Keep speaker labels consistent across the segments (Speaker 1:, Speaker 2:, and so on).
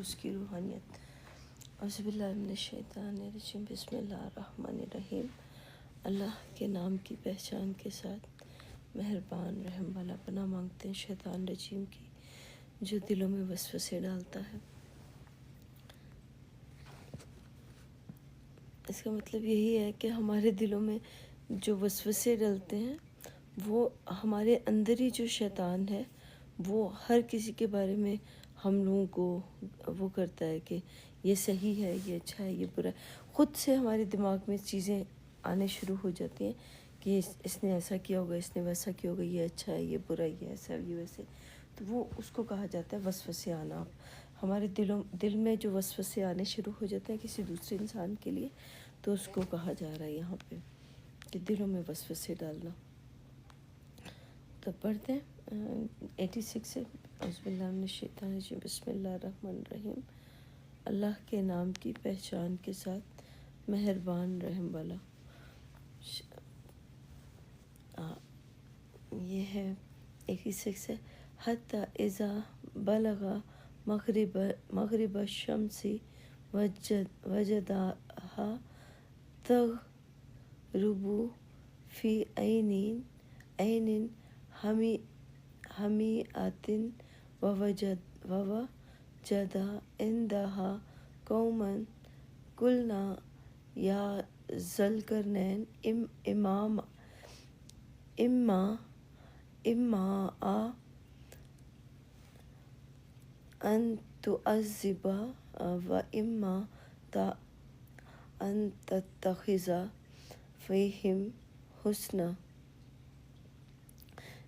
Speaker 1: اس کی روحانیت۔ اعوذ باللہ من الشیطان الرجیم، بسم اللہ الرحمن الرحیم۔ اللہ کے نام کی پہچان کے ساتھ مہربان رحم والا پناہ مانگتے ہیں شیطان رجیم کی، جو دلوں میں وسوسے ڈالتا ہے۔ اس کا مطلب یہی ہے کہ ہمارے دلوں میں جو وسوسے ڈلتے ہیں وہ ہمارے اندر ہی جو شیطان ہے وہ ہر کسی کے بارے میں ہم لوگوں کو وہ کرتا ہے کہ یہ صحیح ہے، یہ اچھا ہے، یہ برا ہے۔ خود سے ہمارے دماغ میں چیزیں آنے شروع ہو جاتی ہیں کہ اس نے ایسا کیا ہوگا، اس نے ویسا کیا ہوگا، یہ اچھا ہے، یہ برا ہے، یہ ایسا، یہ ویسے۔ تو وہ اس کو کہا جاتا ہے وسوسے آنا۔ ہمارے دل میں جو وسوسے آنے شروع ہو جاتے ہیں کسی دوسرے انسان کے لیے، تو اس کو کہا جا رہا ہے یہاں پہ کہ دلوں میں وسوسے ڈالنا۔ تو پڑھتے ہیں 86 سے، اعوذ باللہ من الشیطان الرجیم، بسم اللہ الرحمن الرحیم۔ اللہ کے نام کی پہچان کے ساتھ مہربان رحم والا۔ یہ ہے 86 سے، حتی اذا بلغ مغرب الشمس وجدها تغرب فی عین حمیئۃ ووجد عندها قوما قلنا یا ذا القرنین اما ان تعذب و اما ان تتخذ فیہم حسنا۔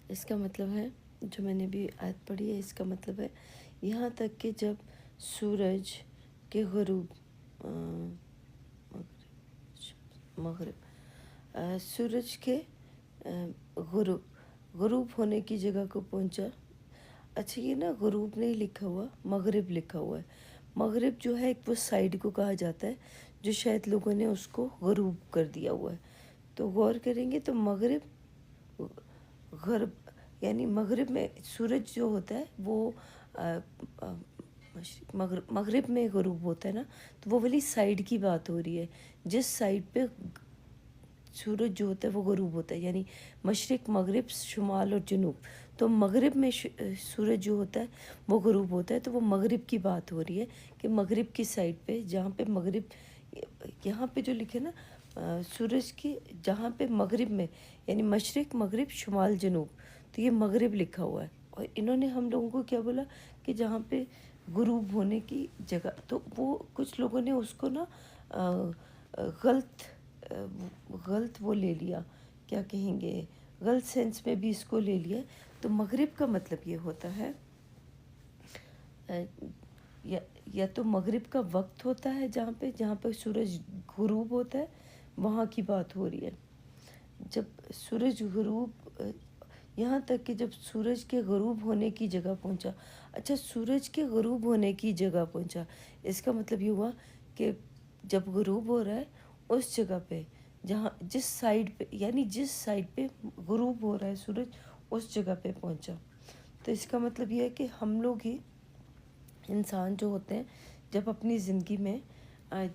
Speaker 1: اس کا مطلب ہے، جو میں نے بھی آیت پڑھی ہے، اس کا مطلب ہے یہاں تک کہ جب سورج کے سورج کے غروب ہونے کی جگہ کو پہنچا۔ اچھا، یہ نا غروب نہیں لکھا ہوا، مغرب لکھا ہوا ہے۔ مغرب جو ہے ایک وہ سائڈ کو کہا جاتا ہے جو شاید لوگوں نے اس کو غروب کر دیا ہوا ہے۔ تو غور کریں گے تو مغرب غرب، یعنی مغرب میں سورج جو ہوتا ہے وہ مغرب میں غروب ہوتا ہے نا، تو وہ والی سائڈ کی بات ہو رہی ہے جس سائڈ پہ سورج جو ہوتا ہے وہ غروب ہوتا ہے، یعنی مشرق، مغرب، شمال اور جنوب۔ تو مغرب میں سورج جو ہوتا ہے وہ غروب ہوتا ہے، تو وہ مغرب کی بات ہو رہی ہے کہ مغرب کی سائڈ پہ، جہاں پہ مغرب، یہاں پہ جو لکھے نا سورج کی جہاں پہ مغرب میں، یعنی مشرق، مغرب، شمال، جنوب، تو یہ مغرب لکھا ہوا ہے۔ اور انہوں نے ہم لوگوں کو کیا بولا کہ جہاں پہ غروب ہونے کی جگہ، تو وہ کچھ لوگوں نے اس کو نا غلط وہ لے لیا، کیا کہیں گے، غلط سینس میں بھی اس کو لے لیا۔ تو مغرب کا مطلب یہ ہوتا ہے یا تو مغرب کا وقت ہوتا ہے جہاں پہ سورج غروب ہوتا ہے، وہاں کی بات ہو رہی ہے۔ جب سورج غروب، یہاں تک کہ جب سورج کے غروب ہونے کی جگہ پہنچا۔ اچھا، سورج کے غروب ہونے کی جگہ پہنچا، اس کا مطلب یہ ہوا کہ جب غروب ہو رہا ہے اس جگہ پہ، جس سائڈ پہ غروب ہو رہا ہے سورج، اس جگہ پہ پہنچا۔ تو اس کا مطلب یہ ہے کہ ہم لوگ ہی انسان جو ہوتے ہیں، جب اپنی زندگی میں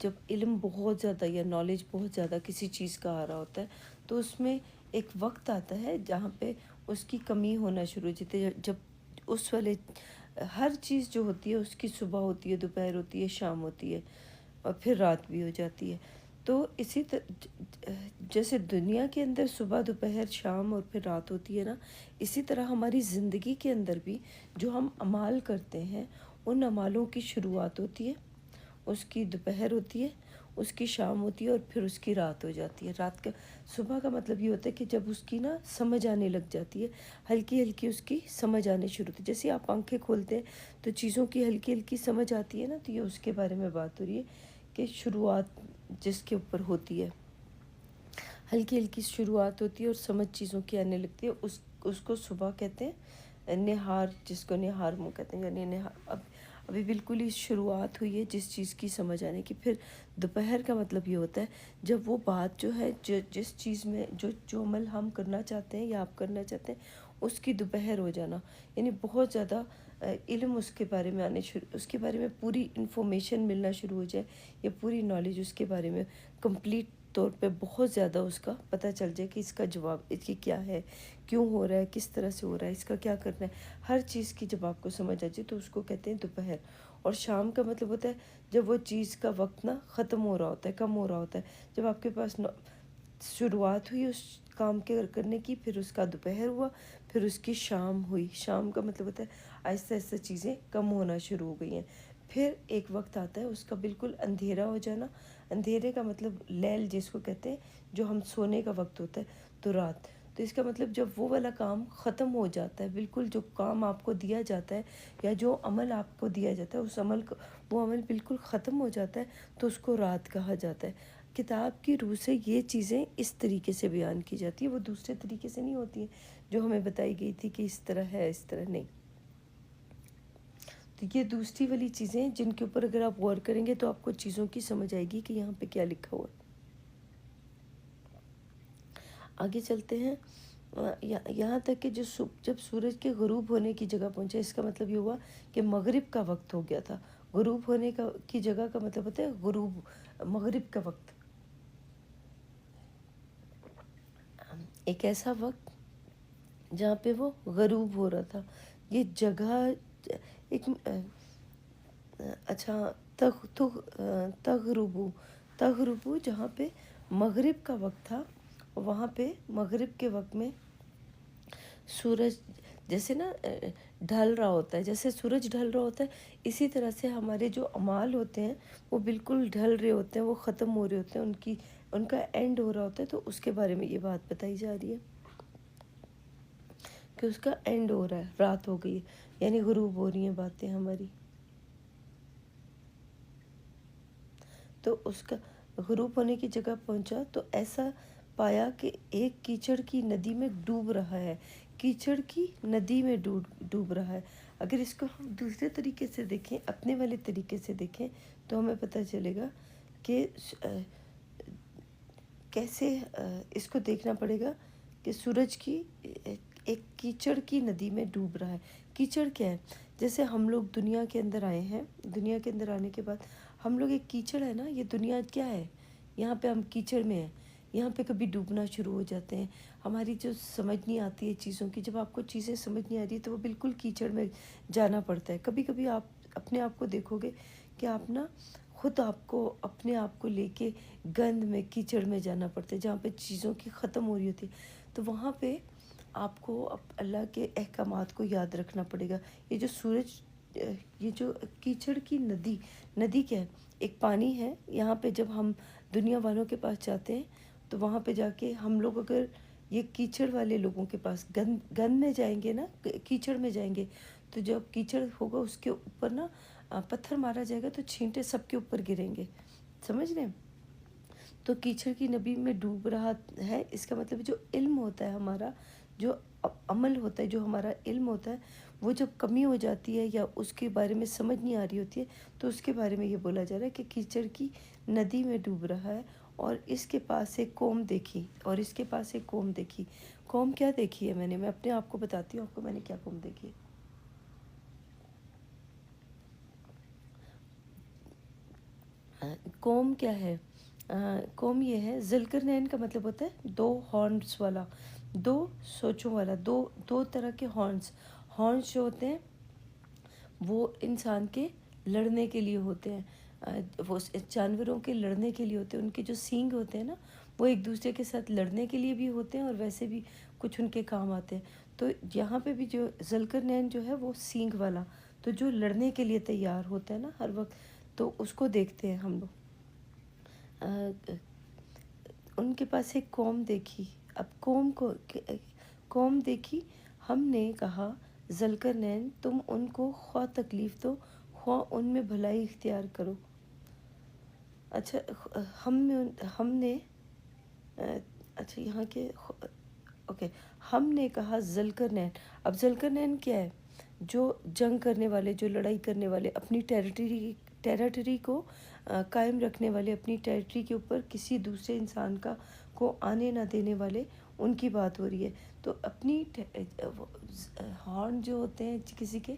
Speaker 1: جب علم بہت زیادہ یا نالج بہت زیادہ کسی چیز کا آ رہا ہوتا ہے، تو اس میں ایک وقت آتا ہے جہاں پہ اس کی کمی ہونا شروع ہو جاتی ہے۔ جب اس والے ہر چیز جو ہوتی ہے اس کی صبح ہوتی ہے، دوپہر ہوتی ہے، شام ہوتی ہے، اور پھر رات بھی ہو جاتی ہے۔ تو اسی طرح جیسے دنیا کے اندر صبح، دوپہر، شام اور پھر رات ہوتی ہے نا، اسی طرح ہماری زندگی کے اندر بھی جو ہم اعمال کرتے ہیں، ان اعمالوں کی شروعات ہوتی ہے، اس کی دوپہر ہوتی ہے، اس کی شام ہوتی ہے، اور پھر اس کی رات ہو جاتی ہے۔ رات کا، صبح کا مطلب یہ ہوتا ہے کہ جب اس کی نا سمجھ آنے لگ جاتی ہے، ہلکی ہلکی اس کی سمجھ آنے شروع ہوتی ہے۔ جیسے آپ آنکھیں کھولتے ہیں تو چیزوں کی ہلکی ہلکی سمجھ آتی ہے نا، تو یہ اس کے بارے میں بات ہو رہی ہے کہ شروعات جس کے اوپر ہوتی ہے، ہلکی ہلکی شروعات ہوتی ہے اور سمجھ چیزوں کی آنے لگتی ہے، اس کو صبح کہتے ہیں، نہار، جس کو نہار منہ کہتے ہیں، یعنی ابھی بالکل ہی شروعات ہوئی ہے جس چیز کی سمجھ آنے کی۔ پھر دوپہر کا مطلب یہ ہوتا ہے جب وہ بات جو ہے، جس چیز میں جو عمل ہم کرنا چاہتے ہیں یا آپ کرنا چاہتے ہیں، اس کی دوپہر ہو جانا، یعنی بہت زیادہ علم اس کے بارے میں اس کے بارے میں پوری انفارمیشن ملنا شروع ہو جائے، یا پوری نالج اس کے بارے میں کمپلیٹ طور پہ بہت زیادہ اس کا پتہ چل جائے کہ اس کا جواب اس کی کیا ہے، کیوں ہو رہا ہے، کس طرح سے ہو رہا ہے، اس کا کیا کرنا ہے، ہر چیز کی جب آپ کو سمجھ آ جائے تو اس کو کہتے ہیں دوپہر۔ اور شام کا مطلب ہوتا ہے جب وہ چیز کا وقت نا ختم ہو رہا ہوتا ہے، کم ہو رہا ہوتا ہے، جب آپ کے پاس شروعات ہوئی اس کام کے کرنے کی، پھر اس کا دوپہر ہوا، پھر اس کی شام ہوئی۔ شام کا مطلب ہوتا ہے آہستہ آہستہ چیزیں کم ہونا شروع ہو گئی ہیں۔ پھر ایک وقت آتا ہے اس کا بالکل اندھیرا ہو جانا۔ اندھیرے کا مطلب لیل جس کو کہتے ہیں، جو ہم سونے کا وقت ہوتا ہے، تو رات۔ تو اس کا مطلب جب وہ والا کام ختم ہو جاتا ہے، بالکل جو کام آپ کو دیا جاتا ہے یا جو عمل آپ کو دیا جاتا ہے، اس عمل کو وہ عمل بالکل ختم ہو جاتا ہے، تو اس کو رات کہا جاتا ہے۔ کتاب کی روح سے یہ چیزیں اس طریقے سے بیان کی جاتی ہیں، وہ دوسرے طریقے سے نہیں ہوتی ہیں جو ہمیں بتائی گئی تھی کہ اس طرح ہے، اس طرح نہیں۔ تو یہ دوسری والی چیزیں جن کے اوپر اگر آپ غور کریں گے تو آپ کو چیزوں کی سمجھ آئے گی کہ یہاں پہ کیا لکھا ہوا ہے۔ آگے چلتے ہیں۔ یہاں تک کہ جب سورج کے غروب ہونے کی جگہ پہنچے، اس کا مطلب یہ ہوا کہ مغرب کا وقت ہو گیا تھا۔ غروب ہونے کی جگہ کا مطلب ہوتا ہے غروب، مغرب کا وقت، ایک ایسا وقت جہاں پہ وہ غروب ہو رہا تھا۔ یہ جگہ ایک اچھا تغربو جہاں پہ مغرب کا وقت تھا، وہاں پہ مغرب کے وقت میں سورج جیسے نا ڈھل رہا ہوتا ہے، جیسے سورج ڈھل رہا ہوتا ہے، اسی طرح سے ہمارے جو اعمال ہوتے ہیں وہ بالکل ڈھل رہے ہوتے ہیں، وہ ختم ہو رہے ہوتے ہیں، ان کا اینڈ ہو رہا ہوتا ہے۔ تو اس کے بارے میں یہ بات بتائی جا رہی ہے کہ اس کا اینڈ ہو رہا ہے، رات ہو گئی ہے، یعنی غروب ہو رہی ہیں باتیں ہماری۔ تو اس کا غروب ہونے کی جگہ پہنچا تو ایسا پایا کہ ایک کیچڑ کی ندی میں ڈوب رہا ہے، کیچڑ کی ندی میں ڈوب رہا ہے۔ اگر اس کو ہم دوسرے طریقے سے دیکھیں، اپنے والے طریقے سے دیکھیں، تو ہمیں پتہ چلے گا کہ کیسے اس کو دیکھنا پڑے گا کہ سورج کی ایک کیچڑ کی ندی میں ڈوب رہا ہے۔ کیچڑ کیا ہے؟ جیسے ہم لوگ دنیا کے اندر آئے ہیں، دنیا کے اندر آنے کے بعد ہم لوگ ایک کیچڑ ہے نا، یہ دنیا کیا ہے؟ یہاں پہ ہم کیچڑ میں ہیں، یہاں پہ کبھی ڈوبنا شروع ہو جاتے ہیں۔ ہماری جو سمجھ نہیں آتی ہے چیزوں کی، جب آپ کو چیزیں سمجھ نہیں آ رہی تو وہ بالکل کیچڑ میں جانا پڑتا ہے۔ کبھی کبھی آپ اپنے آپ کو دیکھو گے کہ آپ نا خود آپ کو اپنے آپ کو لے کے گند میں، کیچڑ میں جانا پڑتا ہے، جہاں پہ چیزوں کی ختم ہو رہی ہوتی ہے، تو وہاں پہ آپ کو اللہ کے احکامات کو یاد رکھنا پڑے گا۔ یہ جو سورج، یہ جو کیچڑ کی ندی کیا ہے؟ ایک پانی ہے۔ یہاں پہ جب ہم دنیا والوں کے پاس جاتے ہیں تو وہاں پہ جا کے ہم لوگ اگر یہ کیچڑ والے لوگوں کے پاس گند میں جائیں گے نا، کیچڑ میں جائیں گے، تو جب کیچڑ ہوگا اس کے اوپر نا پتھر مارا جائے گا تو چھینٹے سب کے اوپر گریں گے، سمجھ رہے ہیں؟ تو کیچڑ کی نبی میں ڈوب رہا ہے، اس کا مطلب جو علم ہوتا ہے ہمارا، جو عمل ہوتا ہے، جو ہمارا علم ہوتا ہے، وہ جب کمی ہو جاتی ہے یا اس کے بارے میں سمجھ نہیں آ رہی ہوتی ہے، تو اس کے بارے میں یہ بولا جا رہا ہے کہ کیچڑ کی ندی میں ڈوب رہا ہے، اور اس کے پاس ایک قوم دیکھی، اور اس کے پاس ایک قوم دیکھی۔ قوم کیا دیکھی ہے میں اپنے آپ کو بتاتی ہوں آپ کو میں نے کیا قوم دیکھی ہے۔ قوم کیا ہے؟ قوم یہ ہے، ذوالقرنین کا مطلب ہوتا ہے دو ہارنس والا، دو سوچوں والا، دو طرح کے ہارنس جو ہوتے ہیں وہ انسان کے لڑنے کے لیے ہوتے ہیں، وہ جانوروں کے لڑنے کے لیے ہوتے ہیں۔ ان کے جو سینگ ہوتے ہیں نا، وہ ایک دوسرے کے ساتھ لڑنے کے لیے بھی ہوتے ہیں اور ویسے بھی کچھ ان کے کام آتے ہیں۔ تو یہاں پہ بھی جو ذوالقرنین جو ہے وہ سینگ والا، تو جو لڑنے کے لیے تیار ہوتا ہے نا ہر وقت، تو اس کو دیکھتے ہیں ہم لوگ۔ ان کے پاس ایک قوم دیکھی، اب قوم دیکھی، ہم نے کہا ذوالقرنین تم ان کو خواہ تکلیف دو، خواہ ان میں بھلائی اختیار کرو۔ اچھا، ہم نے اچھا یہاں کے اوکے، ہم نے کہا ذوالقرنین، اب ذوالقرنین کیا ہے؟ جو جنگ کرنے والے، جو لڑائی کرنے والے، اپنی ٹیریٹری کو قائم رکھنے والے، اپنی ٹیریٹری کے اوپر کسی دوسرے انسان کو آنے نہ دینے والے، ان کی بات ہو رہی ہے۔ تو اپنی ہارن جو ہوتے ہیں کسی کے،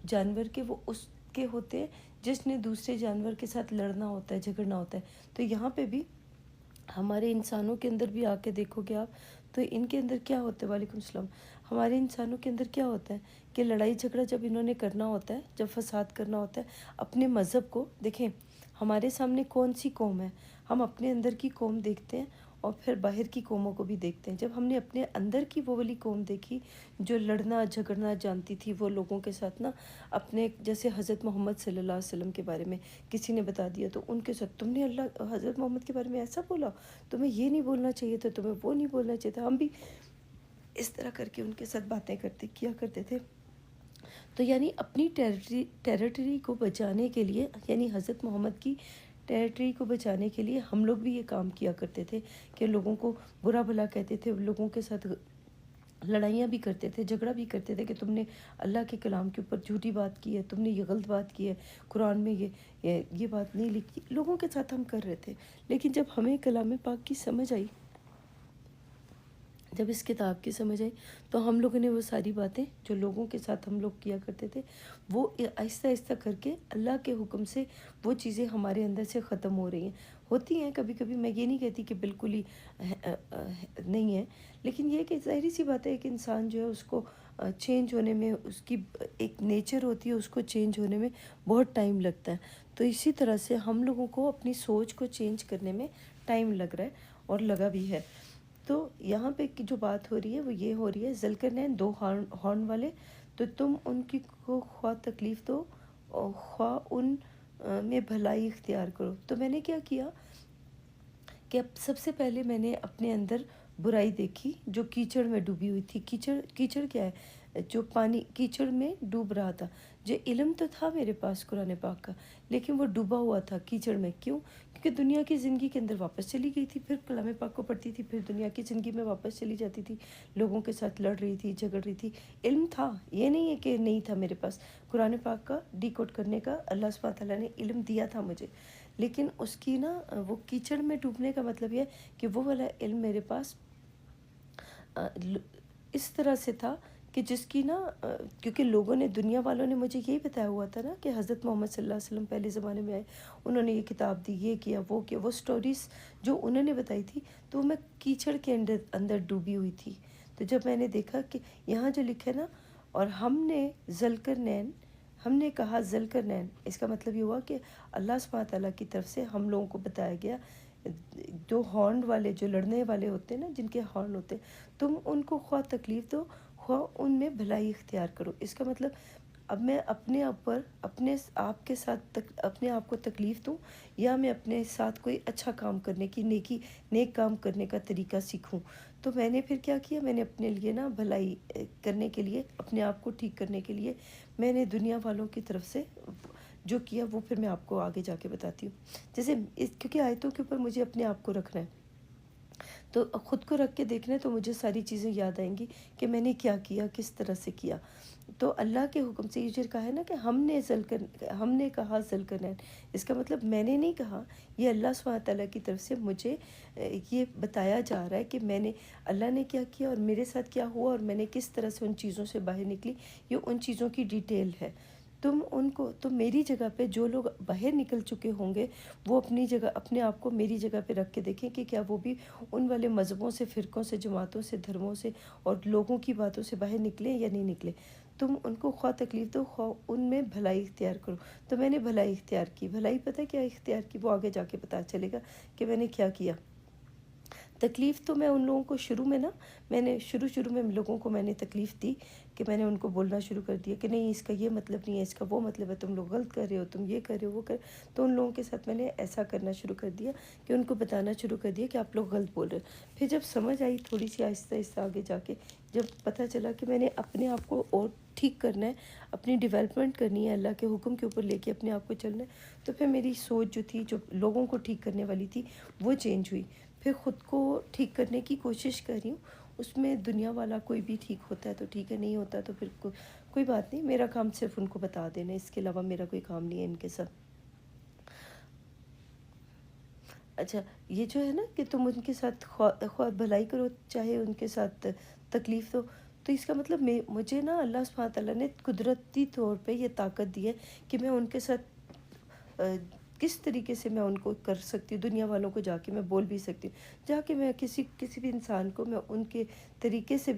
Speaker 1: جانور کے وہ اس کے ہوتے ہیں جس نے دوسرے جانور کے ساتھ لڑنا ہوتا ہے، جھگڑنا ہوتا ہے۔ تو یہاں پہ بھی ہمارے انسانوں کے اندر بھی آ کے دیکھو گے آپ، تو ان کے اندر کیا ہوتا ہے، وعلیکم السلام، ہمارے انسانوں کے اندر کیا ہوتا ہے کہ لڑائی جھگڑا جب انہوں نے کرنا ہوتا ہے، جب فساد کرنا ہوتا ہے اپنے مذہب کو دیکھیں، ہمارے سامنے کون سی قوم ہے، ہم اپنے اندر کی قوم دیکھتے ہیں اور پھر باہر کی قوموں کو بھی دیکھتے ہیں۔ جب ہم نے اپنے اندر کی وہ والی قوم دیکھی جو لڑنا جھگڑنا جانتی تھی، وہ لوگوں کے ساتھ نا اپنے، جیسے حضرت محمد صلی اللہ علیہ وسلم کے بارے میں کسی نے بتا دیا تو ان کے ساتھ، تم نے حضرت محمد کے بارے میں ایسا بولا، تمہیں یہ نہیں بولنا چاہیے تھا، تمہیں وہ نہیں بولنا چاہیے تھا، ہم بھی اس طرح کر کے ان کے ساتھ باتیں کیا کرتے تھے۔ تو یعنی اپنی ٹیریٹری کو بچانے کے لیے، یعنی حضرت محمد کی ٹیریٹری کو بچانے کے لیے ہم لوگ بھی یہ کام کیا کرتے تھے کہ لوگوں کو برا بھلا کہتے تھے، لوگوں کے ساتھ لڑائیاں بھی کرتے تھے، جھگڑا بھی کرتے تھے کہ تم نے اللہ کے کلام کے اوپر جھوٹی بات کی ہے، تم نے یہ غلط بات کی ہے، قرآن میں یہ بات نہیں لکھی، لوگوں کے ساتھ ہم کر رہے تھے۔ لیکن جب ہمیں کلام پاک کی سمجھ آئی، جب اس کتاب کی سمجھ آئی، تو ہم لوگوں نے وہ ساری باتیں جو لوگوں کے ساتھ ہم لوگ کیا کرتے تھے، وہ آہستہ آہستہ کر کے اللہ کے حکم سے وہ چیزیں ہمارے اندر سے ختم ہو رہی ہیں۔ ہوتی ہیں کبھی کبھی، میں یہ نہیں کہتی کہ بالکل ہی نہیں ہے، لیکن یہ کہ ظاہری سی بات ہے کہ انسان جو ہے اس کو چینج ہونے میں، اس کی ایک نیچر ہوتی ہے، اس کو چینج ہونے میں بہت ٹائم لگتا ہے۔ تو اسی طرح سے ہم لوگوں کو اپنی سوچ کو چینج کرنے میں ٹائم لگ رہا ہے اور لگا بھی ہے۔ تو یہاں پہ جو بات ہو رہی ہے وہ یہ ہو رہی ہے، ذوالقرنین دو ہارن والے، تو تم ان کی کو خواہ تکلیف دو اور خواہ ان میں بھلائی اختیار کرو۔ تو میں نے کیا کیا کہ اب سب سے پہلے میں نے اپنے اندر برائی دیکھی جو کیچڑ میں ڈوبی ہوئی تھی۔ کیچڑ کیا ہے؟ جو پانی کیچڑ میں ڈوب رہا تھا۔ جو علم تو تھا میرے پاس قرآن پاک کا، لیکن وہ ڈوبا ہوا تھا کیچڑ میں۔ کیوں؟ کیونکہ دنیا کی زندگی کے اندر واپس چلی گئی تھی، پھر کلام پاک کو پڑھتی تھی، پھر دنیا کی زندگی میں واپس چلی جاتی تھی، لوگوں کے ساتھ لڑ رہی تھی، جھگڑ رہی تھی۔ علم تھا، یہ نہیں ہے کہ نہیں تھا میرے پاس، قرآن پاک کا ڈیکوڈ کرنے کا اللہ سبحانہ تعالیٰ نے علم دیا تھا مجھے، لیکن اس کی نا وہ کیچڑ میں ڈوبنے کا مطلب یہ کہ وہ والا علم میرے پاس اس طرح سے تھا کہ جس کی نا کیونکہ لوگوں نے، دنیا والوں نے مجھے یہی بتایا ہوا تھا نا کہ حضرت محمد صلی اللہ علیہ وسلم پہلے زمانے میں آئے، انہوں نے یہ کتاب دی، یہ کیا، وہ کیا، وہ سٹوریز جو انہوں نے بتائی تھی، تو میں کیچڑ کے اندر ڈوبی ہوئی تھی۔ تو جب میں نے دیکھا کہ یہاں جو لکھا ہے نا، اور ہم نے کہا ذوالقرنین، اس کا مطلب یہ ہوا کہ اللہ سبحانہ تعالیٰ کی طرف سے ہم لوگوں کو بتایا گیا، جو ہارن والے، جو لڑنے والے ہوتے ہیں نا، جن کے ہارن ہوتے ہیں، تم ان کو خواہ تکلیف دو خواہ ان میں بھلائی اختیار کرو۔ اس کا مطلب اب میں اپنے آپ کے ساتھ اپنے آپ کو تکلیف دوں، یا میں اپنے ساتھ کوئی اچھا کام کرنے کی، نیک کام کرنے کا طریقہ سیکھوں۔ تو میں نے پھر کیا کیا، میں نے اپنے لیے نا بھلائی کرنے کے لیے، اپنے آپ کو ٹھیک کرنے کے لیے، میں نے دنیا والوں کی طرف سے جو کیا وہ پھر میں آپ کو آگے جا کے بتاتی ہوں۔ جیسے کیونکہ آیتوں کے اوپر مجھے اپنے آپ کو رکھنا ہے، تو خود کو رکھ کے دیکھنا ہے، تو مجھے ساری چیزیں یاد آئیں گی کہ میں نے کیا کیا، کس طرح سے کیا۔ تو اللہ کے حکم سے، یہ جو کہا ہے نا کہ ہم نے کہا ذوالقرنین، اس کا مطلب میں نے نہیں کہا، یہ اللہ سبحانہ تعالیٰ کی طرف سے مجھے یہ بتایا جا رہا ہے کہ میں نے، اللہ نے کیا کیا اور میرے ساتھ کیا ہوا اور میں نے کس طرح سے ان چیزوں سے باہر نکلی، یہ ان چیزوں کی ڈیٹیل ہے۔ تم میری جگہ پہ، جو لوگ باہر نکل چکے ہوں گے، وہ اپنی جگہ، اپنے آپ کو میری جگہ پہ رکھ کے دیکھیں کہ کیا وہ بھی ان والے مذہبوں سے، فرقوں سے، جماعتوں سے، دھرموں سے اور لوگوں کی باتوں سے باہر نکلے یا نہیں نکلے۔ تم ان کو خواہ تکلیف دو خواہ ان میں بھلائی اختیار کرو۔ تو میں نے بھلائی اختیار کی۔ بھلائی پتہ کیا اختیار کی، وہ آگے جا کے پتہ چلے گا کہ میں نے کیا کیا۔ تکلیف تو میں ان لوگوں کو شروع میں لوگوں کو میں نے تکلیف دی کہ میں نے ان کو بولنا شروع کر دیا کہ نہیں، اس کا یہ مطلب نہیں ہے، اس کا وہ مطلب ہے، تم لوگ غلط کر رہے ہو، تم یہ کر رہے ہو، وہ تو ان لوگوں کے ساتھ میں نے ایسا کرنا شروع کر دیا کہ ان کو بتانا شروع کر دیا کہ آپ لوگ غلط بول رہے ہو۔ پھر جب سمجھ آئی تھوڑی سی، آہستہ آہستہ آگے جا کے جب پتہ چلا کہ میں نے اپنے آپ کو اور ٹھیک کرنا ہے، اپنی ڈیولپمنٹ کرنی ہے، اللہ کے حکم کے اوپر لے کے اپنے آپ کو چلنا ہے، تو پھر میری سوچ جو تھی، جو لوگوں کو ٹھیک کرنے والی تھی، وہ چینج ہوئی۔ پھر خود کو ٹھیک کرنے کی کوشش کر رہی ہوں، اس میں دنیا والا کوئی بھی ٹھیک ہوتا ہے تو ٹھیک ہے، نہیں ہوتا تو پھر کوئی بات نہیں، میرا کام صرف ان کو بتا دینا، اس کے علاوہ میرا کوئی کام نہیں ہے ان کے ساتھ۔ اچھا، یہ جو ہے نا کہ تم ان کے ساتھ خواہ بھلائی کرو چاہے ان کے ساتھ تکلیف دو، تو اس کا مطلب مجھے نا اللہ سبحانہ تعالیٰ نے قدرتی طور پہ یہ طاقت دی ہے کہ میں ان کے ساتھ کس طریقے سے میں ان کو کر سکتی ہوں. دنیا والوں کو جا کے میں بول بھی سکتی ہوں، جا کے میں کسی بھی انسان کو میں ان کے طریقے سے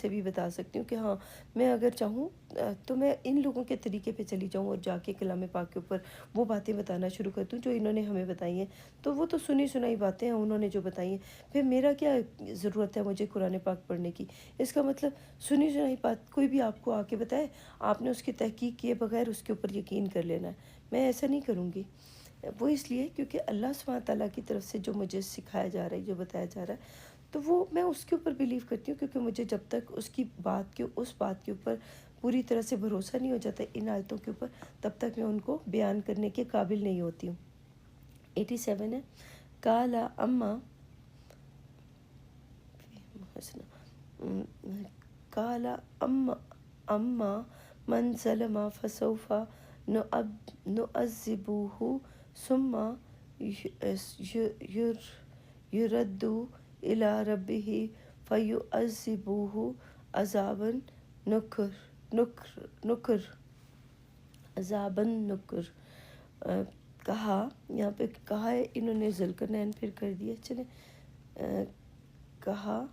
Speaker 1: بھی بتا سکتی ہوں کہ ہاں میں اگر چاہوں تو میں ان لوگوں کے طریقے پہ چلی جاؤں اور جا کے کلام پاک کے اوپر وہ باتیں بتانا شروع کر دوں جو انہوں نے ہمیں بتائی ہیں. تو وہ تو سنی سنائی باتیں ہیں انہوں نے جو بتائی ہیں. پھر میرا کیا ضرورت ہے مجھے قرآن پاک پڑھنے کی؟ اس کا مطلب سنی سنائی بات کوئی بھی آپ کو آ کے بتائے، آپ نے اس کی تحقیق کیے بغیر اس کے اوپر یقین کر لینا ہے. میں ایسا نہیں کروں گی. وہ اس لیے کیونکہ اللہ سبحانہ تعالیٰ کی طرف سے جو مجھے سکھایا جا رہا ہے، جو بتایا جا رہا ہے، تو وہ میں اس کے اوپر بیلیو کرتی ہوں. کیونکہ مجھے جب تک اس بات کے اوپر پوری طرح سے بھروسہ نہیں ہو جاتا ان آیتوں کے اوپر، تب تک میں ان کو بیان کرنے کے قابل نہیں ہوتی ہوں. 87 ہے. کالا اما کالا اما من ظلم فسوف نعذبه ثم يرد الى ربه فيعذبه عذابا نکر. کہا، یہاں پہ کہا ہے انہوں نے ذوالقرنین پھر کر دیا. چلیں، کہا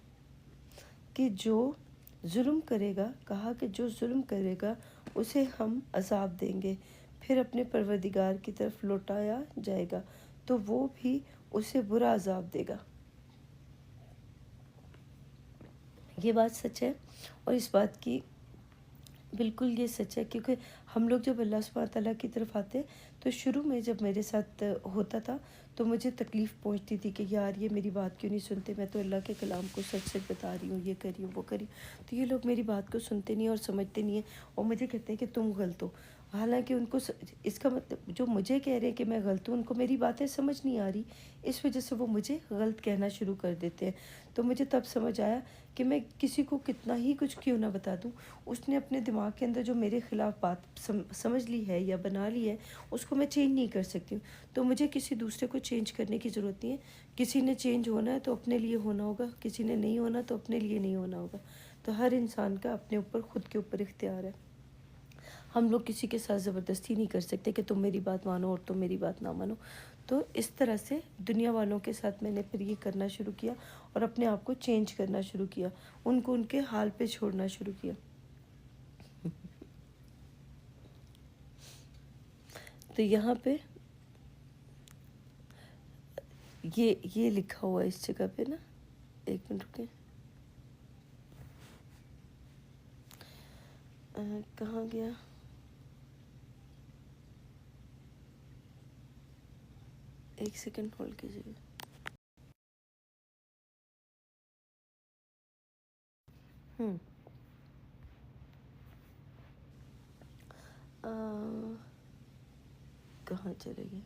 Speaker 1: کہ جو ظلم کرے گا اسے ہم عذاب دیں گے، پھر اپنے پروردگار کی طرف لوٹایا جائے گا تو وہ بھی اسے برا عذاب دے گا. یہ بات سچ ہے، اور اس بات کی بالکل یہ سچ ہے. کیونکہ ہم لوگ جب اللہ سبحانہ تعالیٰ کی طرف آتے تو شروع میں جب میرے ساتھ ہوتا تو مجھے تکلیف پہنچتی تھی کہ یار یہ میری بات کیوں نہیں سنتے، میں تو اللہ کے کلام کو سچ سچ بتا رہی ہوں، یہ کر رہی ہوں، وہ کر رہی ہوں، تو یہ لوگ میری بات کو سنتے نہیں اور سمجھتے نہیں ہیں اور مجھے کہتے ہیں کہ تم غلط ہو. حالانکہ ان کو اس کا مطلب جو مجھے کہہ رہے ہیں کہ میں غلط ہوں، ان کو میری باتیں سمجھ نہیں آ رہی، اس وجہ سے وہ مجھے غلط کہنا شروع کر دیتے ہیں. تو مجھے تب سمجھ آیا کہ میں کسی کو کتنا ہی کچھ کیوں نہ بتا دوں، اس نے اپنے دماغ کے اندر جو میرے خلاف بات سمجھ لی ہے یا بنا لی ہے، اس کو میں چینج نہیں کر سکتی ہوں. تو مجھے کسی دوسرے کو چینج کرنے کی ضرورت نہیں ہے. کسی نے چینج ہونا ہے تو اپنے لیے ہونا ہوگا، کسی نے نہیں ہونا تو اپنے لیے نہیں ہونا ہوگا. تو ہر انسان کا اپنے اوپر، خود کے اوپر اختیار ہے. ہم لوگ کسی کے ساتھ زبردستی نہیں کر سکتے کہ تم میری بات مانو اور تم میری بات نہ مانو. تو اس طرح سے دنیا والوں کے ساتھ میں نے پھر یہ کرنا شروع کیا اور اپنے آپ کو چینج کرنا شروع کیا، ان کو ان کے حال پہ چھوڑنا شروع کیا. تو یہاں پہ یہ لکھا ہوا ہے اس جگہ پہ نا، ایک منٹ رکیں، کہاں گیا؟ ایک سیکنڈ ہولڈ کیجیے. کہاں چلے گئے؟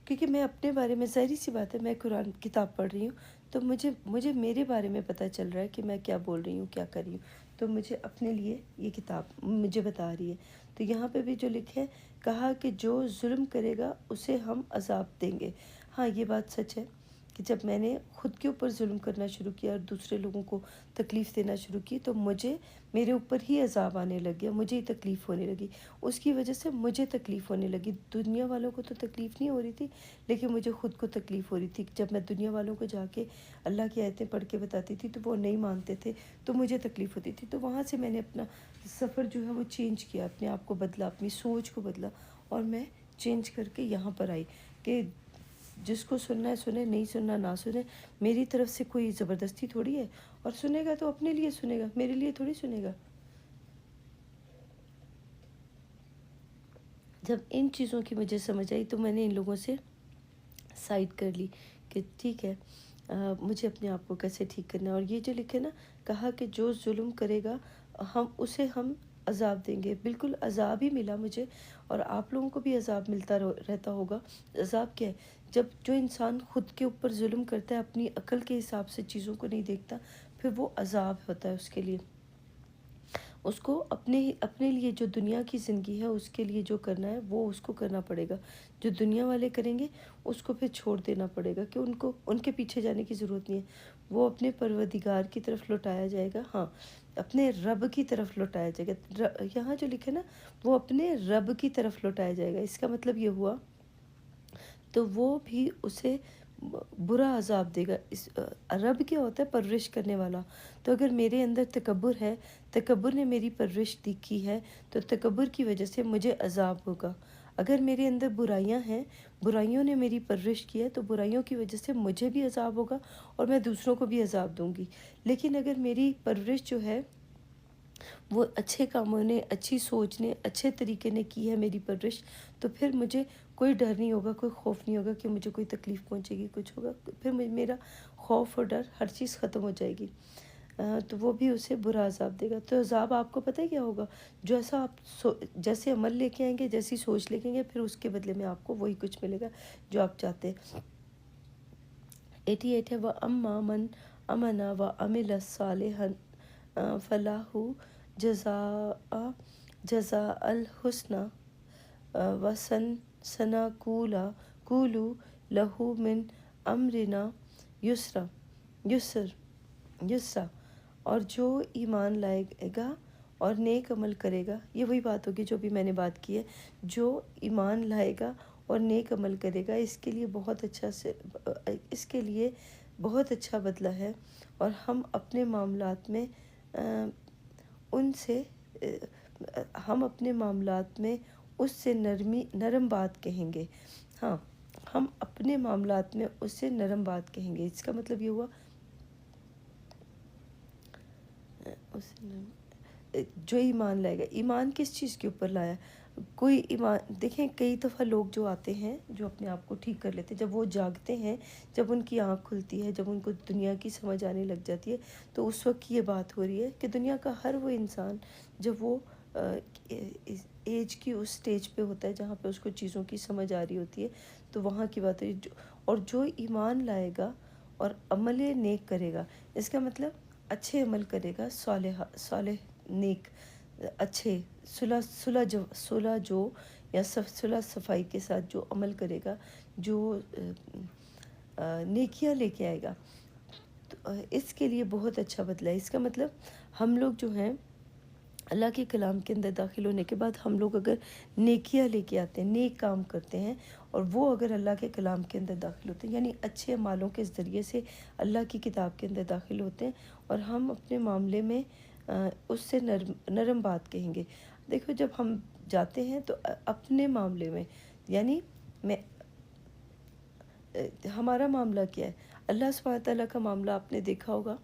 Speaker 1: کیونکہ میں اپنے بارے میں، ظاہری سی بات ہے، میں قرآن کتاب پڑھ رہی ہوں تو مجھے میرے بارے میں پتہ چل رہا ہے کہ میں کیا بول رہی ہوں، کیا کر رہی ہوں. تو مجھے اپنے لیے یہ کتاب مجھے بتا رہی ہے. تو یہاں پہ بھی جو لکھے ہے، کہا کہ جو ظلم کرے گا اسے ہم عذاب دیں گے. ہاں یہ بات سچ ہے کہ جب میں نے خود کے اوپر ظلم کرنا شروع کیا اور دوسرے لوگوں کو تکلیف دینا شروع کی تو میرے اوپر ہی عذاب آنے لگ گیا، مجھے ہی تکلیف ہونے لگی. اس کی وجہ سے مجھے تکلیف ہونے لگی. دنیا والوں کو تو تکلیف نہیں ہو رہی تھی، لیکن مجھے خود کو تکلیف ہو رہی تھی. جب میں دنیا والوں کو جا کے اللہ کی آیتیں پڑھ کے بتاتی تھی تو وہ نہیں مانتے تھے، تو مجھے تکلیف ہوتی تھی. تو وہاں سے میں نے اپنا سفر جو ہے وہ چینج کیا، اپنے آپ کو بدلا، اپنی سوچ کو بدلا، اور میں چینج کر کے یہاں پر آئی کہ جس کو سننا ہے سنے، نہیں سننا نہ سنے. میری طرف سے کوئی زبردستی تھوڑی ہے، اور سنے گا تو اپنے لیے سنے گا، میرے لیے تھوڑی سنے گا. جب ان چیزوں کی مجھے سمجھ آئی تو میں نے ان لوگوں سے سائڈ کر لی کہ ٹھیک ہے، مجھے اپنے آپ کو کیسے ٹھیک کرنا ہے. اور یہ جو لکھے نا، کہا کہ جو ظلم کرے گا اسے ہم عذاب دیں گے. بالکل عذاب ہی ملا مجھے، اور آپ لوگوں کو بھی عذاب ملتا رہتا ہوگا. عذاب کیا ہے؟ جب جو انسان خود کے اوپر ظلم کرتا ہے، اپنی عقل کے حساب سے چیزوں کو نہیں دیکھتا، پھر وہ عذاب ہوتا ہے اس کے لیے. اس کو اپنے لیے جو دنیا کی زندگی ہے اس کے لیے جو کرنا ہے وہ اس کو کرنا پڑے گا. جو دنیا والے کریں گے اس کو پھر چھوڑ دینا پڑے گا کہ ان کے پیچھے جانے کی ضرورت نہیں ہے. وہ اپنے پروردگار کی طرف لوٹایا جائے گا. ہاں، اپنے رب کی طرف لوٹایا جائے گا. یہاں جو لکھے نا وہ اپنے رب کی طرف لوٹایا جائے گا، اس کا مطلب یہ ہوا تو وہ بھی اسے برا عذاب دے گا. رب کیا ہوتا ہے؟ پرورش کرنے والا. تو اگر میرے اندر تکبر ہے، تکبر نے میری پرورش کی ہے، تو تکبر کی وجہ سے مجھے عذاب ہوگا. اگر میرے اندر برائیاں ہیں، برائیوں نے میری پرورش کی ہے، تو برائیوں کی وجہ سے مجھے بھی عذاب ہوگا اور میں دوسروں کو بھی عذاب دوں گی. لیکن اگر میری پرورش جو ہے وہ اچھے کاموں نے، اچھی سوچ نے، اچھے طریقے نے کی ہے میری پرورش، تو پھر مجھے کوئی ڈر نہیں ہوگا، کوئی خوف نہیں ہوگا کہ مجھے کوئی تکلیف پہنچے گی، کچھ ہوگا. پھر میرا خوف اور ڈر ہر چیز ختم ہو جائے گی. تو وہ بھی اسے برا عذاب دے گا. تو عذاب آپ کو پتہ ہے کیا ہوگا؟ جو ایسا آپ جیسے عمل لے کے آئیں گے، جیسی سوچ لے کے آئیں گے، پھر اس کے بدلے میں آپ کو وہی کچھ ملے گا جو آپ چاہتے ہیں. 88 ہے وَأَمَّا مَنْ آمَنَ وَعَمِلَ صَالِحًا فَلَهُ جَزَاءَ الْحُسْنَى وَسَنَقُولُ لَهُ مِنْ أَمْرِنَا یسرا. اور جو ایمان لائے گا اور نیک عمل کرے گا، یہ وہی بات ہوگی جو بھی میں نے بات کی ہے. جو ایمان لائے گا اور نیک عمل کرے گا، اس کے لیے بہت اچھا بدلہ ہے. اور ہم اپنے معاملات میں اس سے نرم بات کہیں گے. ہاں، ہم اپنے معاملات میں اس سے نرم بات کہیں گے. اس کا مطلب یہ ہوا جو ایمان لائے گا. ایمان کس چیز کے اوپر لایا؟ کوئی ایمان، دیکھیں کئی دفعہ لوگ جو آتے ہیں جو اپنے آپ کو ٹھیک کر لیتے ہیں، جب وہ جاگتے ہیں، جب ان کی آنکھ کھلتی ہے، جب ان کو دنیا کی سمجھ آنے لگ جاتی ہے، تو اس وقت یہ بات ہو رہی ہے کہ دنیا کا ہر وہ انسان جب وہ ایج کی اس سٹیج پہ ہوتا ہے جہاں پہ اس کو چیزوں کی سمجھ آ رہی ہوتی ہے، تو وہاں کی بات ہے. اور جو ایمان لائے گا اور عمل نیک کرے گا، اس کا مطلب اچھے عمل کرے گا، صالح نیک اچھے صلح جو یا صلح صفائی کے ساتھ جو عمل کرے گا، جو نیکیاں لے کے آئے گا، تو اس کے لیے بہت اچھا بدلہ ہے. اس کا مطلب ہم لوگ جو ہیں اللہ کے کلام کے اندر داخل ہونے کے بعد، ہم لوگ اگر نیکیاں لے کے آتے ہیں، نیک کام کرتے ہیں، اور وہ اگر اللہ کے کلام کے اندر داخل ہوتے ہیں، یعنی اچھے اعمالوں کے ذریعے سے اللہ کی کتاب کے اندر داخل ہوتے ہیں، اور ہم اپنے معاملے میں اس سے نرم بات کہیں گے. دیکھو، جب ہم جاتے ہیں تو اپنے معاملے میں، یعنی ہمارا معاملہ کیا ہے؟ اللہ سبحانہ تعالیٰ کا معاملہ آپ نے دیکھا ہوگا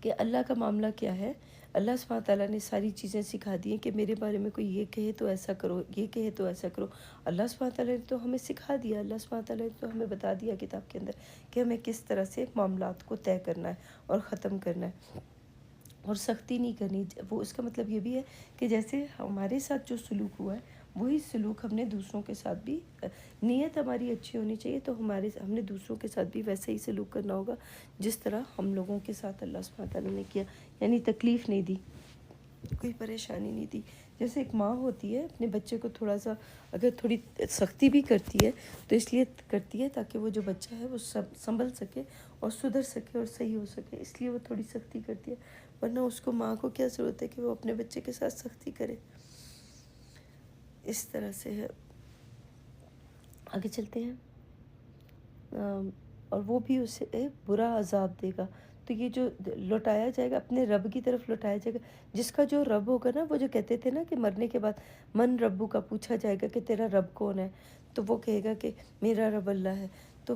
Speaker 1: کہ اللہ کا معاملہ کیا ہے. اللہ سبحانہ تعالیٰ نے ساری چیزیں سکھا دی ہیں کہ میرے بارے میں کوئی یہ کہے تو ایسا کرو، یہ کہے تو ایسا کرو. اللہ سبحانہ تعالیٰ نے تو ہمیں سکھا دیا، اللہ سبحانہ تعالیٰ نے تو ہمیں بتا دیا کتاب کے اندر کہ ہمیں کس طرح سے معاملات کو طے کرنا ہے اور ختم کرنا ہے، اور سختی نہیں کرنی. وہ اس کا مطلب یہ بھی ہے کہ جیسے ہمارے ساتھ جو سلوک ہوا ہے، وہی سلوک ہم نے دوسروں کے ساتھ بھی، نیت ہماری اچھی ہونی چاہیے، تو ہم نے دوسروں کے ساتھ بھی ویسے ہی سلوک کرنا ہوگا جس طرح ہم لوگوں کے ساتھ اللہ سبحانہ تعالیٰ نے کیا. یعنی تکلیف نہیں دی، کوئی پریشانی نہیں دی. جیسے ایک ماں ہوتی ہے، اپنے بچے کو تھوڑا سا اگر تھوڑی سختی بھی کرتی ہے تو اس لیے کرتی ہے تاکہ وہ جو بچہ ہے وہ سنبھل سکے اور سدھر سکے اور صحیح ہو سکے، اس لیے وہ تھوڑی سختی کرتی ہے. ورنہ اس کو، ماں کو کیا ضرورت ہے کہ وہ اپنے بچے کے ساتھ سختی کرے. اس طرح سے ہے. آگے چلتے ہیں. اور وہ بھی اسے برا عذاب دے گا. تو یہ جو لوٹایا جائے گا، اپنے رب کی طرف لوٹایا جائے گا. جس کا جو رب ہوگا نا، وہ جو کہتے تھے نا کہ مرنے کے بعد من ربو کا پوچھا جائے گا کہ تیرا رب کون ہے، تو وہ کہے گا کہ میرا رب اللہ ہے. تو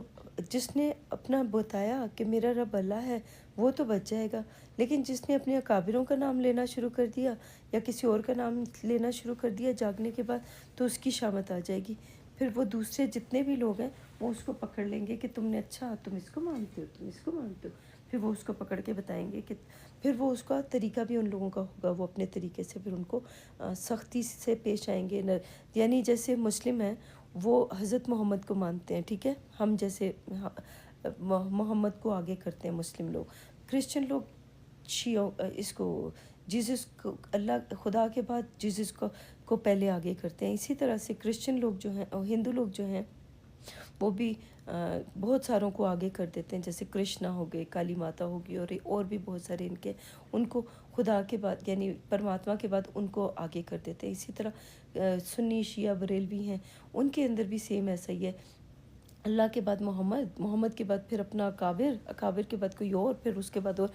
Speaker 1: جس نے اپنا بتایا کہ میرا رب اللہ ہے، وہ تو بچ جائے گا. لیکن جس نے اپنے اکابروں کا نام لینا شروع کر دیا یا کسی اور کا نام لینا شروع کر دیا جاگنے کے بعد، تو اس کی شامت آ جائے گی. پھر وہ دوسرے جتنے بھی لوگ ہیں وہ اس کو پکڑ لیں گے کہ تم نے، اچھا تم اس کو مانتے ہو، تم اس کو مانتے ہو. پھر وہ اس کو پکڑ کے بتائیں گے کہ پھر وہ اس کا طریقہ بھی ان لوگوں کا ہوگا، وہ اپنے طریقے سے پھر ان کو سختی سے پیش آئیں گے. یعنی جیسے مسلم ہیں، وہ حضرت محمد کو مانتے ہیں، ٹھیک ہے، ہم جیسے محمد کو آگے کرتے ہیں مسلم لوگ. کرسچن لوگ اس کو جیزس کو اللہ خدا کے بعد جیزس کو پہلے آگے کرتے ہیں. اسی طرح سے کرسچن لوگ جو ہیں اور ہندو لوگ جو ہیں وہ بھی بہت ساروں کو آگے کر دیتے ہیں، جیسے کرشنا ہو گئے، کالی ماتا ہوگی، اور بھی بہت سارے ان کو خدا کے بعد یعنی پرماتما کے بعد ان کو آگے کر دیتے ہیں. اسی طرح سنی شیعہ بریلوی ہیں، ان کے اندر بھی سیم ایسا ہی ہے. اللہ کے بعد محمد کے بعد پھر اپنا اکابر کے بعد کوئی اور، پھر اس کے بعد اور.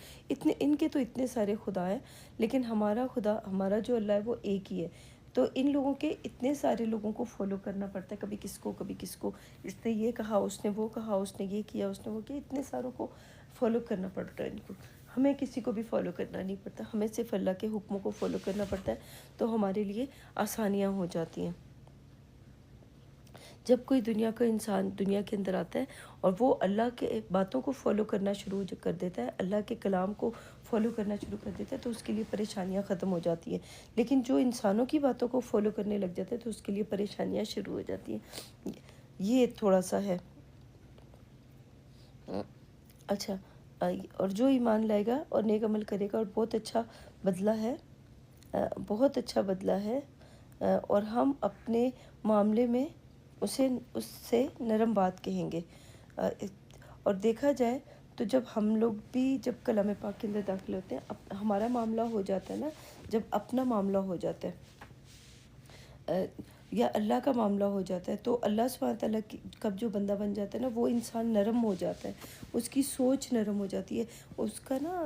Speaker 1: ان کے تو اتنے سارے خدا ہیں، لیکن ہمارا خدا، ہمارا جو اللہ ہے وہ ایک ہی ہے. تو ان لوگوں کے اتنے سارے لوگوں کو فالو کرنا پڑتا ہے، کبھی کس کو، اس نے یہ کہا، اس نے وہ کہا، اس نے یہ کیا، اس نے وہ کیا، اتنے ساروں کو فالو کرنا پڑتا ہے ان کو. ہمیں کسی کو بھی فالو کرنا نہیں پڑتا، ہمیں صرف اللہ کے حکموں کو فالو کرنا پڑتا ہے، تو ہمارے لیے آسانیاں ہو جاتی ہیں. جب کوئی دنیا کا انسان دنیا کے اندر آتا ہے اور وہ اللہ کے باتوں کو فالو کرنا شروع کر دیتا ہے، اللہ کے کلام کو فالو کرنا شروع کر دیتا ہے، تو اس کے لیے پریشانیاں ختم ہو جاتی ہیں. لیکن جو انسانوں کی باتوں کو فالو کرنے لگ جاتا ہے تو اس کے لیے پریشانیاں شروع ہو جاتی ہیں. یہ تھوڑا سا ہے. اچھا، اور جو ایمان لائے گا اور نیک عمل کرے گا، اور بہت اچھا بدلہ ہے، اور ہم اپنے معاملے میں اس سے نرم بات کہیں گے. اور دیکھا جائے تو جب ہم لوگ بھی جب کلام پاک کے اندر داخل ہوتے ہیں، ہمارا معاملہ ہو جاتا ہے نا، جب اپنا معاملہ ہو جاتا ہے یا اللہ کا معاملہ ہو جاتا ہے، تو اللہ سبحانہ تعالیٰ کا جو بندہ بن جاتا ہے نا، وہ انسان نرم ہو جاتا ہے، اس کی سوچ نرم ہو جاتی ہے، اس کا نا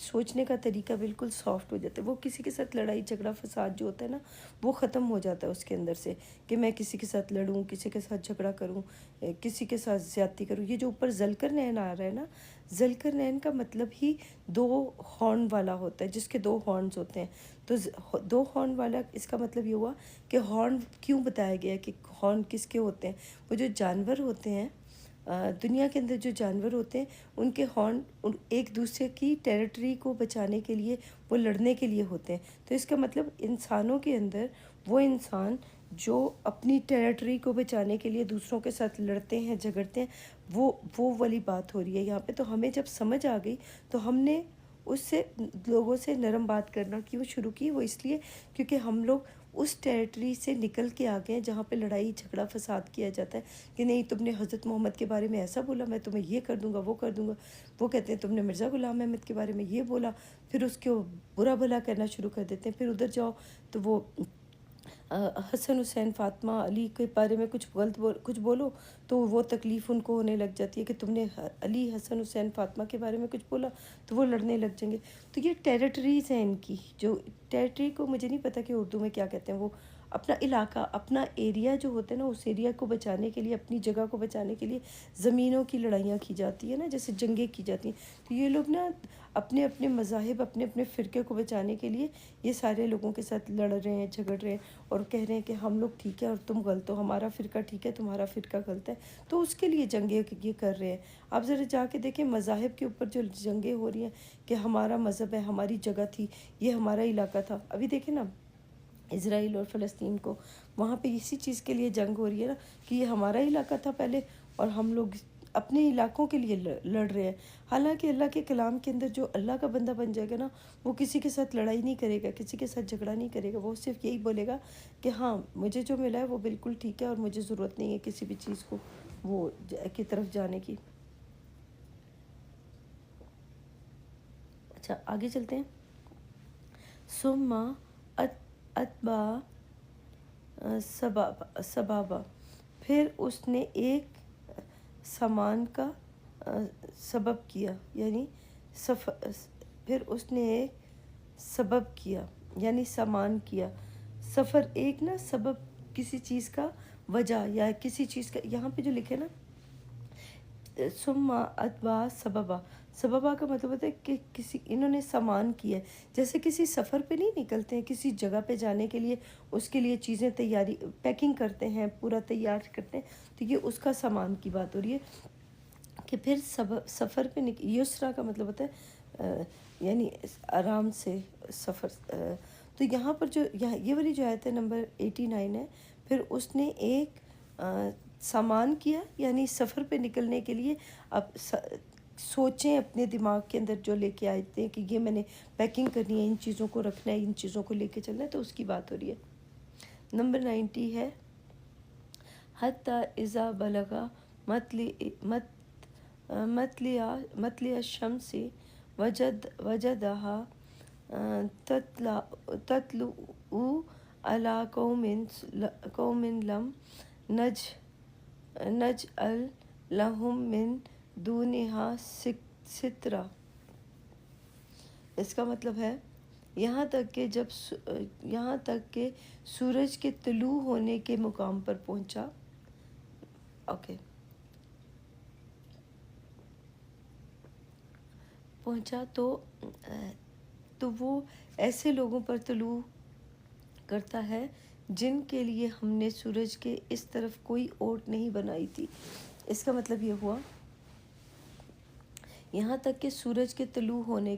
Speaker 1: سوچنے کا طریقہ بالکل سافٹ ہو جاتا ہے. وہ کسی کے ساتھ لڑائی جھگڑا فساد جو ہوتا ہے نا، وہ ختم ہو جاتا ہے اس کے اندر سے، کہ میں کسی کے ساتھ لڑوں، کسی کے ساتھ جھگڑا کروں، کسی کے ساتھ زیادتی کروں. یہ جو اوپر ذلکر نین آ رہا ہے نا، ذلکر نین کا مطلب ہی 2 ہارن والا ہوتا ہے، جس کے 2 ہارنز ہوتے ہیں. تو 2 ہارن والا، اس کا مطلب یہ ہوا کہ ہارن کیوں بتایا گیا کہ ہارن کس کے ہوتے ہیں. وہ جو جانور ہوتے ہیں دنیا کے اندر، جو جانور ہوتے ہیں، ان کے ہارن ایک دوسرے کی ٹیریٹری کو بچانے کے لیے، وہ لڑنے کے لیے ہوتے ہیں. تو اس کا مطلب انسانوں کے اندر وہ انسان جو اپنی ٹیریٹری کو بچانے کے لیے دوسروں کے ساتھ لڑتے ہیں، جھگڑتے ہیں، وہ والی بات ہو رہی ہے یہاں پہ. تو ہمیں جب سمجھ آ گئی تو ہم نے لوگوں سے نرم بات کرنا کیوں شروع کی. وہ اس لیے کیونکہ ہم لوگ اس ٹیریٹری سے نکل کے آ گئے ہیں جہاں پہ لڑائی جھگڑا فساد کیا جاتا ہے، کہ نہیں تم نے حضرت محمد کے بارے میں ایسا بولا، میں تمہیں یہ کر دوں گا، وہ کر دوں گا. وہ کہتے ہیں تم نے مرزا غلام احمد کے بارے میں یہ بولا، پھر اس کو برا بھلا کرنا شروع کر دیتے ہیں. پھر ادھر جاؤ تو وہ حسن حسین فاطمہ علی کے بارے میں کچھ بولو تو وہ تکلیف ان کو ہونے لگ جاتی ہے کہ تم نے علی حسن حسین فاطمہ کے بارے میں کچھ بولا، تو وہ لڑنے لگ جائیں گے. تو یہ ٹیریٹریز ہیں ان کی، جو ٹیریٹری کو مجھے نہیں پتہ کہ اردو میں کیا کہتے ہیں. وہ اپنا علاقہ، اپنا ایریا جو ہوتا ہے نا، اس ایریا کو بچانے کے لیے، اپنی جگہ کو بچانے کے لیے زمینوں کی لڑائیاں کی جاتی ہیں نا، جیسے جنگیں کی جاتی ہیں. تو یہ لوگ نا اپنے اپنے مذاہب، اپنے اپنے فرقے کو بچانے کے لیے یہ سارے لوگوں کے ساتھ لڑ رہے ہیں، جھگڑ رہے ہیں، اور کہہ رہے ہیں کہ ہم لوگ ٹھیک ہے اور تم غلط ہو، ہمارا فرقہ ٹھیک ہے، تمہارا فرقہ غلط ہے. تو اس کے لیے جنگیں یہ کر رہے ہیں. آپ ذرا جا کے دیکھیں مذاہب کے اوپر جو جنگیں ہو رہی ہیں، کہ ہمارا مذہب ہے، ہماری جگہ تھی، یہ ہمارا علاقہ تھا. ابھی دیکھیں نا اسرائیل اور فلسطین کو، وہاں پہ اسی چیز کے لیے جنگ ہو رہی ہے نا، کہ یہ ہمارا علاقہ تھا پہلے اور ہم لوگ اپنے علاقوں کے لیے لڑ رہے ہیں. حالانکہ اللہ کے کلام کے اندر جو اللہ کا بندہ بن جائے گا نا، وہ کسی کے ساتھ لڑائی نہیں کرے گا، کسی کے ساتھ جھگڑا نہیں کرے گا. وہ صرف یہی بولے گا کہ ہاں مجھے جو ملا ہے وہ بالکل ٹھیک ہے، اور مجھے ضرورت نہیں ہے کسی بھی چیز کو وہ کی طرف جانے کی. اچھا آگے چلتے ہیں. ثم اتبع سبابا، پھر اس نے ایک سامان کا سبب کیا، یعنی پھر اس نے ایک سبب کیا یعنی سامان کیا. سفر ایک نا سبب، کسی چیز کا وجہ یا کسی چیز کا، یہاں پہ جو لکھے نا ثم اتبع سببا، سببا کا مطلب ہوتا ہے کہ انہوں نے سامان کیا ہے. جیسے کسی سفر پہ نہیں نکلتے ہیں کسی جگہ پہ جانے کے لیے، اس کے لیے چیزیں تیاری پیکنگ کرتے ہیں، پورا تیار کرتے ہیں، تو یہ اس کا سامان کی بات ہو رہی ہے. کہ پھر سفر پہ یسرا کا مطلب ہوتا ہے یعنی آرام سے سفر. تو یہاں پر جو یہ والی جو آیت ہے نمبر 89 ہے، پھر اس نے ایک سامان کیا، یعنی سفر پہ نکلنے کے لیے اب سوچیں اپنے دماغ کے اندر جو لے کے آئے تھے کہ یہ میں نے پیکنگ کرنی ہے، ان چیزوں کو رکھنا ہے، ان چیزوں کو لے کے چلنا ہے، تو اس کی بات ہو رہی ہے۔ نمبر 90 ہے حتی اذا بلغا مطلع الشمس وجدها تطلع على قوم لم نجعل لهم من دونها سترا۔ اس کا مطلب ہے یہاں تک کہ سورج کے طلوع ہونے کے مقام پر پہنچا، تو وہ ایسے لوگوں پر طلوع کرتا ہے جن کے لیے ہم نے سورج کے اس طرف کوئی اوٹ نہیں بنائی تھی۔ اس کا مطلب یہ ہوا یہاں تک کہ سورج کے طلوع ہونے